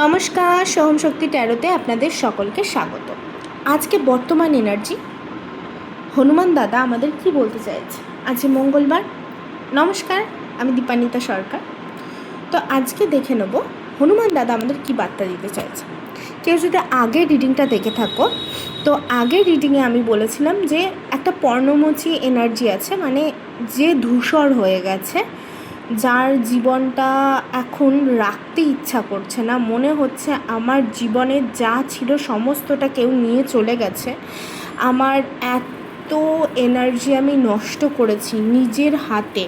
নমস্কার, সোহম শক্তি ট্যারোতে আপনাদের সকলকে স্বাগত। আজকে বর্তমান এনার্জি হনুমান দাদা আমাদের কি বলতে চাইছে। আজ মঙ্গলবার। নমস্কার, আমি দীপান্বিতা সরকার। তো আজকে দেখে নেব হনুমান দাদা আমাদের কি বার্তা দিতে চাইছে। কেউ যদি আগের রিডিংটা দেখে থাকো, তো আগের রিডিংয়ে আমি বলেছিলাম যে একটা পর্ণমোচী এনার্জি আছে, মানে যে ধূসর হয়ে গেছে, যার জীবনটা এখন রাখতে ইচ্ছা করছে না, মনে হচ্ছে আমার জীবনে যা ছিল সমস্তটা কেউ নিয়ে চলে গেছে, আমার এত এনার্জি আমি নষ্ট করেছি নিজের হাতে।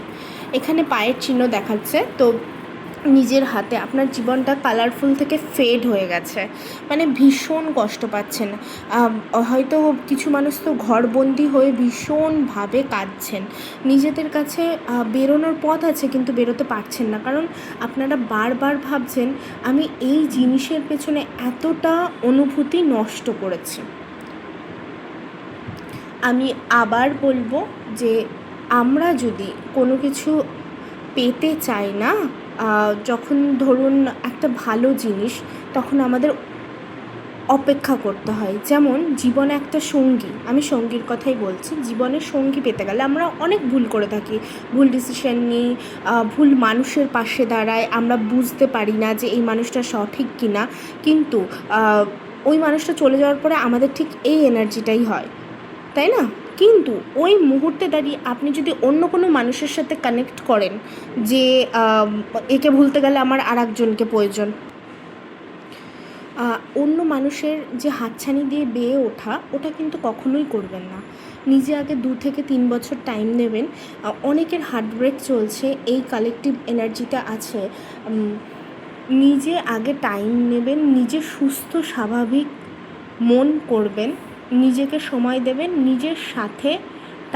এখানে পায়ের চিহ্ন দেখাচ্ছে, তো নিজের হাতে আপনার জীবনটা কালারফুল থেকে ফেড হয়ে গেছে, মানে ভীষণ কষ্ট পাচ্ছেন। হয়তো কিছু মানুষ তো ঘরবন্দি হয়ে ভীষণভাবে কাঁদছেন, নিজেদের কাছে বেরোনোর পথ আছে কিন্তু বেরোতে পারছেন না, কারণ আপনারা বারবার ভাবছেন আমি এই জিনিসের পেছনে এতটা অনুভূতি নষ্ট করেছি। আমি আবার বলবো যে আমরা যদি কোনো কিছু পেতে চাই না, যখন ধরুন একটা ভালো জিনিস, তখন আমাদের অপেক্ষা করতে হয়। যেমন জীবনে একটা সঙ্গী, আমি সঙ্গীর কথাই বলছি, জীবনে সঙ্গী পেতে গেলে আমরা অনেক ভুল করে থাকি, ভুল ডিসিশন নিই, ভুল মানুষের পাশে দাঁড়াই, আমরা বুঝতে পারি না যে এই মানুষটা সঠিক কিনা, কিন্তু ওই মানুষটা চলে যাওয়ার পরে আমাদের ঠিক এই এনার্জিটাই হয়, তাই না? কিন্তু ওই মুহূর্তে দাঁড়িয়ে আপনি যদি অন্য কোনো মানুষের সাথে কানেক্ট করেন যে একে ভুলতে গেলে আমার আর একজনকে প্রয়োজন, অন্য মানুষের যে হাতছানি দিয়ে বেয়ে ওঠা, ওটা কিন্তু কখনোই করবেন না। নিজে আগে 2 থেকে 3 বছর টাইম নেবেন। অনেকের হার্টব্রেক চলছে, এই কালেকটিভ এনার্জিটা আছে। নিজে আগে টাইম নেবেন, নিজে সুস্থ স্বাভাবিক মন করবেন, নিজেকে সময় দেবেন, নিজের সাথে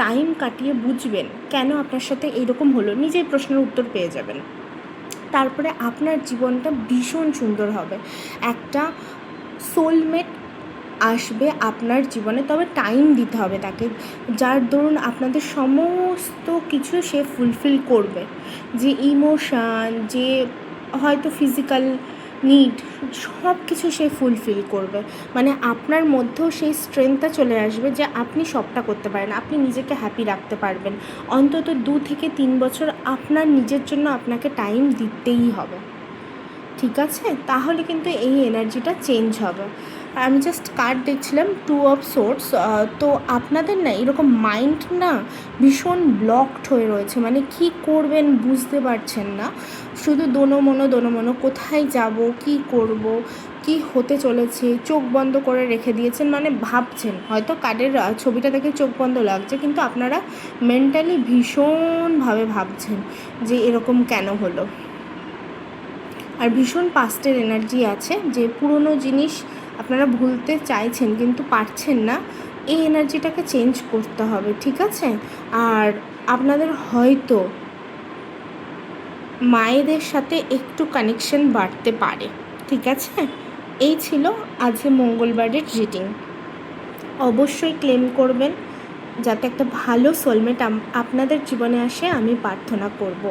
টাইম কাটিয়ে বুঝবেন কেন আপনার সাথে এইরকম হলো, নিজেই প্রশ্নের উত্তর পেয়ে যাবেন। তারপরে আপনার জীবনটা ভীষণ সুন্দর হবে। একটা সোলমেট আসবে আপনার জীবনে, তবে টাইম দিতে হবে তাকে, যার দরুন আপনাদের সমস্ত কিছু সে ফুলফিল করবে। যে ইমোশান, যে হয়তো ফিজিক্যাল নিড, সব কিছু সে ফুলফিল করবে। মানে আপনার মধ্যেও সেই স্ট্রেংথটা চলে আসবে যে আপনি সবটা করতে পারেন, আপনি নিজেকে হ্যাপি রাখতে পারবেন। অন্তত 2 থেকে 3 বছর আপনার নিজের জন্য আপনাকে টাইম দিতেই হবে, ঠিক আছে? তাহলে কিন্তু এই এনার্জিটা চেঞ্জ হবে। আমি জাস্ট কার্ড দেখছিলাম, 2 অফ সোর্ডস। তো আপনাদের না এরকম মাইন্ড না ভীষণ ব্লকড হয়ে রয়েছে, মানে কি করবেন বুঝতে পারছেন না, শুধু দোনো কোথায় যাব, কি করব, কি হতে চলেছে, চোখ বন্ধ করে রেখে দিয়েছেন, মানে ভাবছেন। হয়তো কার্ডের ছবিটা দেখে চোখ বন্ধ লাগছে, কিন্তু আপনারা মেন্টালি ভীষণভাবে ভাবছেন যে এরকম কেন হলো। আর ভীষণ পাস্টের এনার্জি আছে, যে পুরনো জিনিস আপনারা ভুলতে চাইছেন কিন্তু পারছেন না, এই এনার্জিটাকে চেঞ্জ করতে হবে, ঠিক আছে? আর আপনাদের হয়তো মায়েদের সাথে একটু কানেকশন বাড়তে পারে, ঠিক আছে? এই ছিল আজকে মঙ্গলবারের রিডিং। অবশ্যই ক্লেম করবেন যাতে একটা ভালো সোলমেট আপনাদের জীবনে আসে, আমি প্রার্থনা করব।